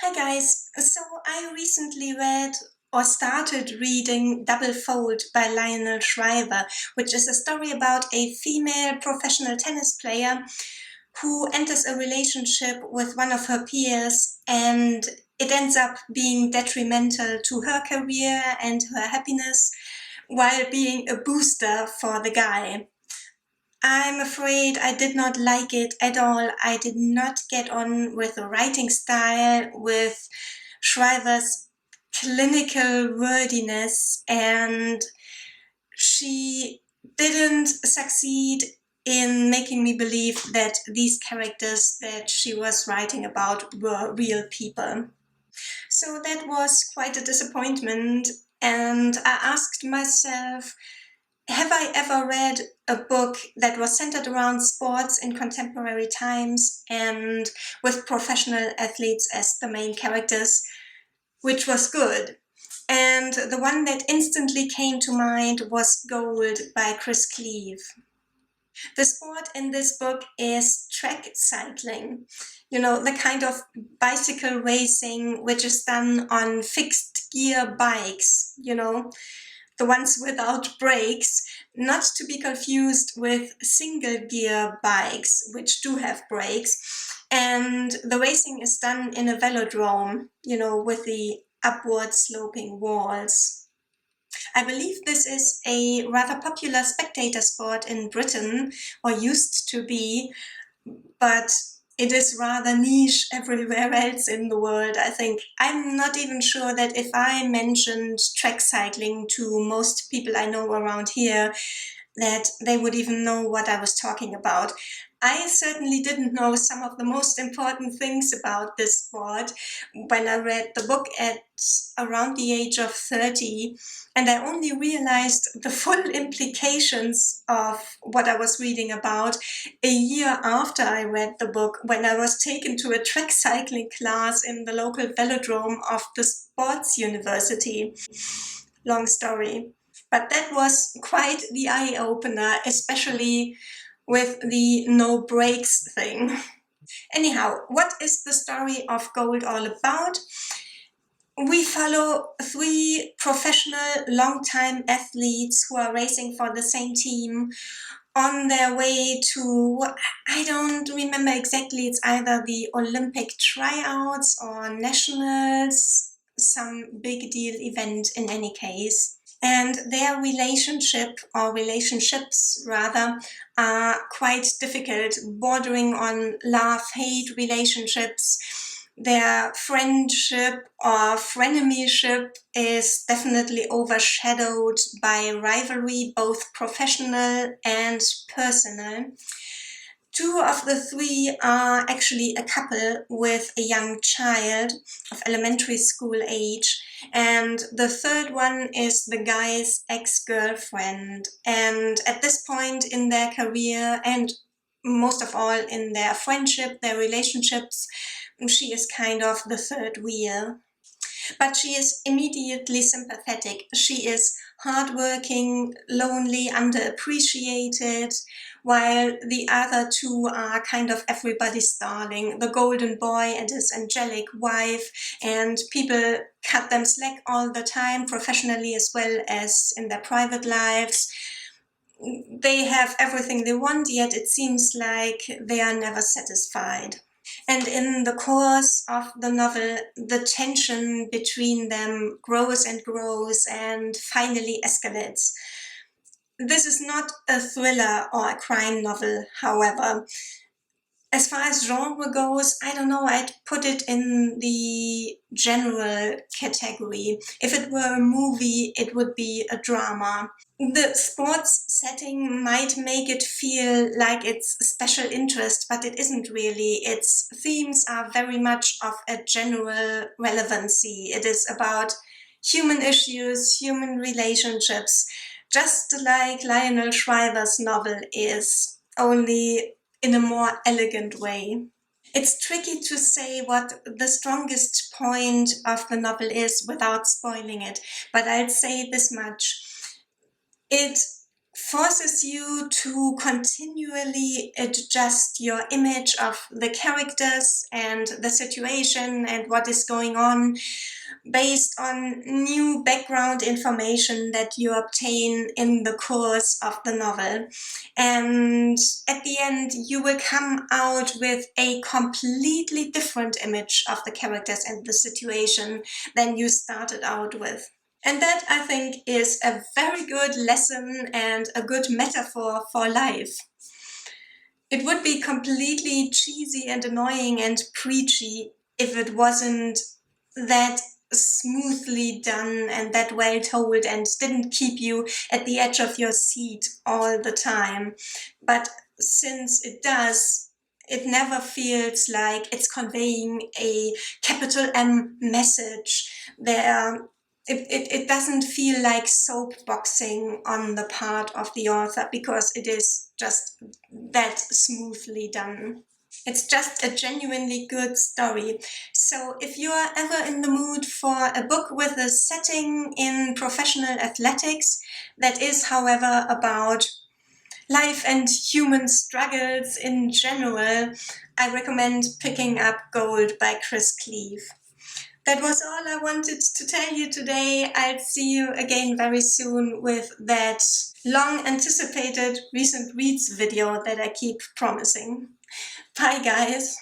Hi guys, so I recently read or started reading Double Fold by Lionel Shriver, which is a story about a female professional tennis player who enters a relationship with one of her peers, and it ends up being detrimental to her career and her happiness while being a booster for the guy. I'm afraid I did not like it at all. I did not get on with the writing style, with Shriver's clinical wordiness, and she didn't succeed in making me believe that these characters that she was writing about were real people. So that was quite a disappointment, and I asked myself, have I ever read a book that was centered around sports in contemporary times and with professional athletes as the main characters, which was good? And the one that instantly came to mind was Gold by Chris Cleave. The sport in this book is track cycling. You know, the kind of bicycle racing which is done on fixed gear bikes, the ones without brakes, not to be confused with single gear bikes, which do have brakes. And the racing is done in a velodrome, with the upward sloping walls. I believe this is a rather popular spectator sport in Britain, or used to be, but it is rather niche everywhere else in the world, I think. I'm not even sure that if I mentioned track cycling to most people I know around here, that they would even know what I was talking about. I certainly didn't know some of the most important things about this sport when I read the book at around the age of 30, and I only realized the full implications of what I was reading about a year after I read the book, when I was taken to a track cycling class in the local velodrome of the sports university. Long story. But that was quite the eye-opener, especially with the no brakes thing. Anyhow, what is the story of Gold all about? We follow three professional long-time athletes who are racing for the same team on their way to, I don't remember exactly, it's either the Olympic tryouts or nationals, some big deal event in any case. And their relationship, or relationships rather, are quite difficult, bordering on love-hate relationships. Their friendship or frenemyship is definitely overshadowed by rivalry, both professional and personal. Two of the three are actually a couple with a young child of elementary school age, and the third one is the guy's ex-girlfriend. And at this point in their career, and most of all in their friendship, their relationships, she is kind of the third wheel. But she is immediately sympathetic. She is hardworking, lonely, underappreciated, while the other two are kind of everybody's darling. The golden boy and his angelic wife, and people cut them slack all the time, professionally as well as in their private lives. They have everything they want, yet it seems like they are never satisfied. And in the course of the novel, the tension between them grows and grows and finally escalates. This is not a thriller or a crime novel, however. As far as genre goes, I don't know, I'd put it in the general category. If it were a movie, it would be a drama. The sports setting might make it feel like it's special interest, but it isn't really. Its themes are very much of a general relevancy. It is about human issues, human relationships, just like Lionel Shriver's novel is, only in a more elegant way. It's tricky to say what the strongest point of the novel is without spoiling it, but I'd say this much. It forces you to continually adjust your image of the characters and the situation and what is going on based on new background information that you obtain in the course of the novel. And at the end, you will come out with a completely different image of the characters and the situation than you started out with. And that, I think, is a very good lesson and a good metaphor for life. It would be completely cheesy and annoying and preachy if it wasn't that smoothly done and that well told and didn't keep you at the edge of your seat all the time. But since it does, it never feels like it's conveying a capital M message. It doesn't feel like soapboxing on the part of the author, because it is just that smoothly done. It's just a genuinely good story. So if you are ever in the mood for a book with a setting in professional athletics that is, however, about life and human struggles in general, I recommend picking up Gold by Chris Cleave. That was all I wanted to tell you today. I'll see you again very soon with that long anticipated recent reads video that I keep promising. Bye guys!